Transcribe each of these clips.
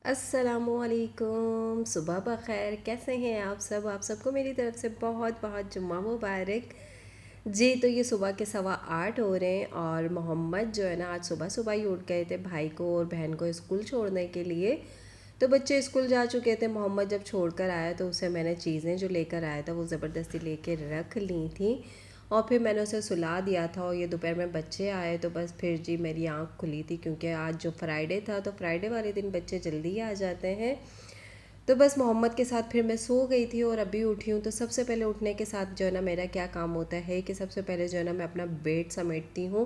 अस्सलामुअलैकुम, सुबह बख़ैर। कैसे हैं आप सब? आप सबको मेरी तरफ़ से बहुत बहुत जुम्मा मुबारक। जी, तो ये सुबह के 8:15 हो रहे हैं और मोहम्मद जो है ना आज सुबह सुबह ही उठ गए थे भाई को और बहन को स्कूल छोड़ने के लिए। तो बच्चे स्कूल जा चुके थे। मोहम्मद जब छोड़कर आया तो उसे मैंने चीज़ें जो लेकर आया था वो ज़बरदस्ती लेके रख ली थी और फिर मैंने उसे सुला दिया था। और ये दोपहर में बच्चे आए तो बस फिर जी मेरी आँख खुली थी, क्योंकि आज जो फ्राइडे था तो फ्राइडे वाले दिन बच्चे जल्दी आ जाते हैं। तो बस मोहम्मद के साथ फिर मैं सो गई थी और अभी उठी हूँ। तो सबसे पहले उठने के साथ जो है ना मेरा क्या काम होता है कि सबसे पहले जो है ना मैं अपना बेड समेटती हूँ।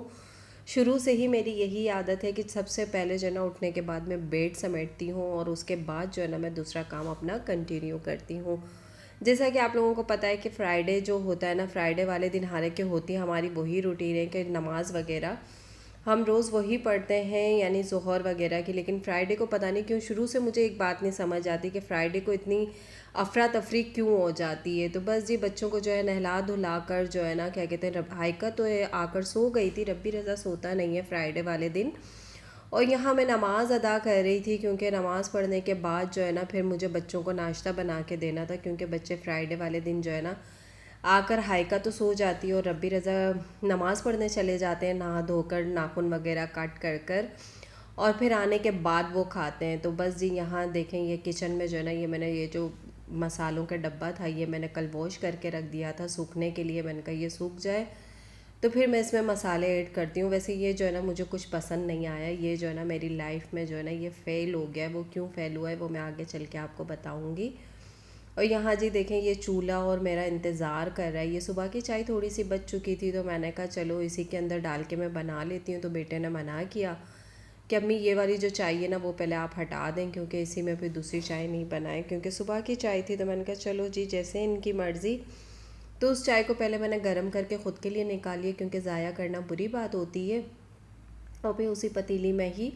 शुरू से ही मेरी यही आदत है कि सबसे पहले जो है ना उठने के बाद मैं बेड समेटती हूँ और उसके बाद जो है ना मैं दूसरा काम अपना कंटिन्यू करती हूँ। जैसा कि आप लोगों को पता है कि फ्राइडे जो होता है ना, फ्राइडे वाले दिन हालांकि होती है हमारी वही रूटीन है कि नमाज़ वगैरह हम रोज़ वही पढ़ते हैं, यानी ज़ोहर वगैरह की। लेकिन फ्राइडे को पता नहीं क्यों शुरू से मुझे एक बात नहीं समझ आती कि फ़्राइडे को इतनी अफरा तफरी क्यों हो जाती है। तो बस जी बच्चों को जो है नहला धुला कर जो है ना क्या कहते हैं, हाइका तो आकर सो गई थी। रब्बी रज़ा सोता नहीं है फ्राइडे वाले दिन। और यहाँ मैं नमाज़ अदा कर रही थी, क्योंकि नमाज़ पढ़ने के बाद जो है ना फिर मुझे बच्चों को नाश्ता बना के देना था, क्योंकि बच्चे फ्राइडे वाले दिन जो है ना आकर हाइका तो सो जाती है और रब्बी रज़ा नमाज़ पढ़ने चले जाते हैं नहा धोकर, नाखून वगैरह काट कर कर, और फिर आने के बाद वो खाते हैं। तो बस जी यहाँ देखें ये किचन में जो है ना ये मैंने ये जो मसालों का डब्बा था ये मैंने कल वॉश करके रख दिया था सूखने के लिए। मैंने कहा ये सूख जाए तो फिर मैं इसमें मसाले ऐड करती हूँ। वैसे ये जो है ना मुझे कुछ पसंद नहीं आया। ये जो है ना मेरी लाइफ में जो है ना ये फ़ेल हो गया है। वो क्यों फ़ेल हुआ है वो मैं आगे चल के आपको बताऊँगी। और यहाँ जी देखें ये चूल्हा और मेरा इंतज़ार कर रहा है। ये सुबह की चाय थोड़ी सी बच चुकी थी तो मैंने कहा चलो इसी के अंदर डाल के मैं बना लेती हूँ। तो बेटे ने मना किया कि अम्मी ये वाली जो चाय है ना वो पहले आप हटा दें, क्योंकि इसी में फिर दूसरी चाय नहीं बनाएं, क्योंकि सुबह की चाय थी। तो मैंने कहा चलो जी जैसे इनकी मर्ज़ी। तो उस चाय को पहले मैंने गर्म करके ख़ुद के लिए निकाली है, क्योंकि ज़ाया करना बुरी बात होती है। और फिर उसी पतीली में ही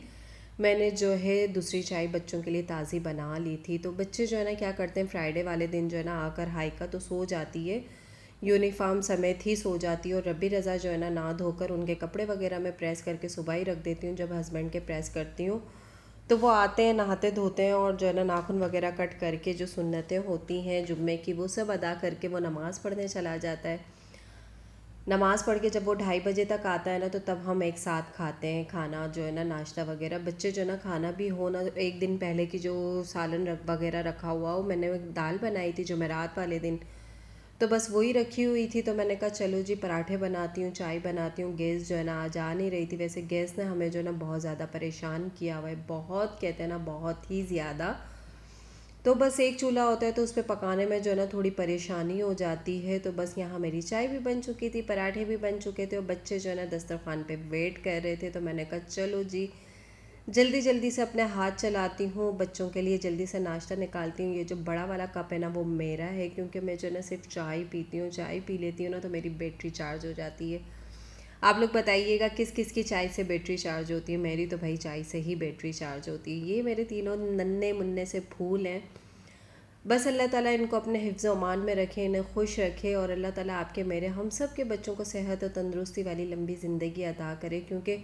मैंने जो है दूसरी चाय बच्चों के लिए ताज़ी बना ली थी। तो बच्चे जो है ना क्या करते हैं फ्राइडे वाले दिन जो है ना आकर हाइका तो सो जाती है, यूनिफॉर्म समेत ही सो जाती है। और रब्बी रज़ा जो है ना नहा धोकर उनके कपड़े वगैरह मैं प्रेस करके सुबह ही रख देती हूँ। जब हस्बैंड के प्रेस करती हूँ तो वो आते हैं, नहाते धोते हैं और जो है ना नाखून वगैरह कट करके जो सुन्नतें होती हैं जुम्मे की वो सब अदा करके वो नमाज़ पढ़ने चला जाता है। नमाज़ पढ़ के जब वो 2:30 बजे तक आता है ना तो तब हम एक साथ खाते हैं खाना जो है ना, नाश्ता वगैरह। बच्चे जो है ना खाना भी हो ना, एक दिन पहले की जो सालन वगैरह रखा हुआ वो मैंने दाल बनाई थी जुमेरात वाले दिन, तो बस वही रखी हुई थी। तो मैंने कहा चलो जी पराठे बनाती हूँ, चाय बनाती हूँ। गैस जो है ना आज आ नहीं रही थी। वैसे गैस ने हमें जो है ना बहुत ज़्यादा परेशान किया हुआ है, बहुत कहते हैं ना बहुत ही ज़्यादा। तो बस एक चूल्हा होता है तो उस पे पकाने में जो है ना थोड़ी परेशानी हो जाती है। तो बस यहाँ मेरी चाय भी बन चुकी थी, पराठे भी बन चुके थे और बच्चे जो है ना दस्तरखान पे वेट कर रहे थे। तो मैंने कहा चलो जी जल्दी जल्दी से अपने हाथ चलाती हूँ, बच्चों के लिए जल्दी से नाश्ता निकालती हूँ। ये जो बड़ा वाला कप है ना वो मेरा है, क्योंकि मैं जो है ना सिर्फ चाय पीती हूँ। चाय पी लेती हूँ ना तो मेरी बैटरी चार्ज हो जाती है। आप लोग बताइएगा किस किस की चाय से बैटरी चार्ज होती है? मेरी तो भाई चाय से ही बैटरी चार्ज होती है। ये मेरे तीनों नन्हे मुन्ने से फूल हैं। बस अल्लाह ताला इनको अपने हिफ्ज़ अमान में रखे, इन्हें खुश रखे और अल्लाह ताला आपके मेरे हम सब के बच्चों को सेहत और तंदुरुस्ती वाली लंबी ज़िंदगी अता करे। क्योंकि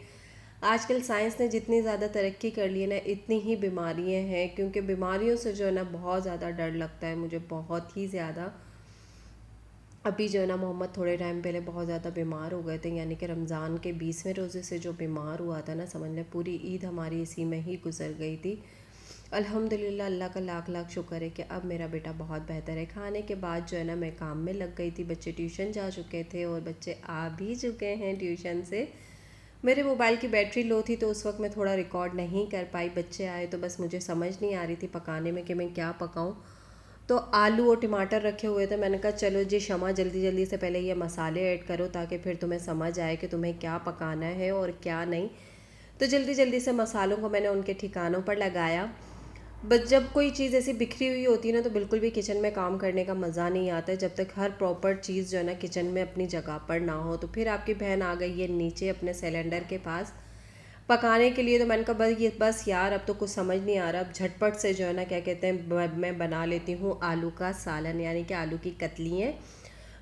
आजकल साइंस ने जितनी ज़्यादा तरक्की कर ली है ना इतनी ही बीमारियां हैं, क्योंकि बीमारियों से जो है ना बहुत ज़्यादा डर लगता है मुझे, बहुत ही ज़्यादा। अभी जो है ना मोहम्मद थोड़े टाइम पहले बहुत ज़्यादा बीमार हो गए थे, यानी कि रमज़ान के 20वें रोज़े से जो बीमार हुआ था ना, समझ लें पूरी ईद हमारी इसी में ही गुजर गई थी। अल्हम्दुलिल्लाह अल्लाह का लाख लाख शुक्र है कि अब मेरा बेटा बहुत बेहतर है। खाने के बाद जो है ना मैं काम में लग गई थी, बच्चे ट्यूशन जा चुके थे और बच्चे आ भी चुके हैं ट्यूशन से। मेरे मोबाइल की बैटरी लो थी तो उस वक्त मैं थोड़ा रिकॉर्ड नहीं कर पाई। बच्चे आए तो बस मुझे समझ नहीं आ रही थी पकाने में कि मैं क्या पकाऊं। तो आलू और टमाटर रखे हुए थे, मैंने कहा चलो जी शमा जल्दी जल्दी से पहले ये मसाले ऐड करो ताकि फिर तुम्हें समझ आए कि तुम्हें क्या पकाना है और क्या नहीं। तो जल्दी जल्दी से मसालों को मैंने उनके ठिकानों पर लगाया। बस जब कोई चीज़ ऐसी बिखरी हुई होती है ना तो बिल्कुल भी किचन में काम करने का मज़ा नहीं आता है, जब तक हर प्रॉपर चीज़ जो है ना किचन में अपनी जगह पर ना हो। तो फिर आपकी बहन आ गई है नीचे अपने सिलेंडर के पास पकाने के लिए। तो मैंने कहा बस यार अब तो कुछ समझ नहीं आ रहा, अब झटपट से जो है ना क्या कहते हैं मैं बना लेती हूँ आलू का सालन, यानी कि आलू की कतलियाँ।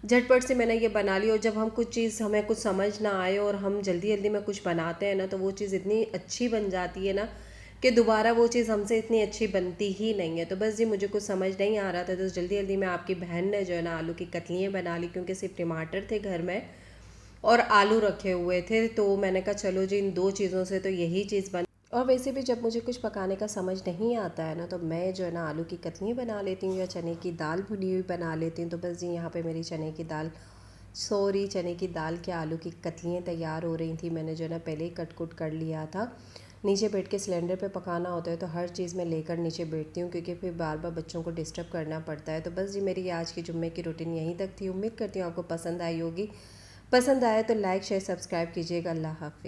झटपट से मैंने ये बना ली। और जब हम कुछ चीज़ हमें कुछ समझ ना आए और हम जल्दी जल्दी में कुछ बनाते हैं ना तो वो चीज़ इतनी अच्छी बन जाती है ना कि दोबारा वो चीज़ हमसे इतनी अच्छी बनती ही नहीं है। तो बस जी मुझे कुछ समझ नहीं आ रहा था, तो जल्दी जल्दी में आपकी बहन ने जो है ना आलू की कतलियाँ बना ली, क्योंकि सिर्फ टमाटर थे घर में और आलू रखे हुए थे। तो मैंने कहा चलो जी इन दो चीज़ों से तो यही चीज़ बन। और वैसे भी जब मुझे कुछ पकाने का समझ नहीं आता है ना, तो मैं जो है ना आलू की कतलियाँ बना लेती हूँ या चने की दाल भुनी हुई बना लेती हूँ। तो बस जी यहाँ पे मेरी चने की दाल के आलू की कतलियाँ तैयार हो रही थी। मैंने जो है ना पहले ही कट कुट कर लिया था। नीचे बैठ के सिलेंडर पे पकाना होता है तो हर चीज़ मैं लेकर नीचे बैठती हूँ, क्योंकि फिर बार बार बच्चों को डिस्टर्ब करना पड़ता है। तो बस जी मेरी आज की जुम्मे की रूटीन यहीं तक थी। उम्मीद करती हूँ आपको पसंद आई होगी। पसंद आए तो लाइक शेयर सब्सक्राइब कीजिएगा। अल्लाह हाफिज़।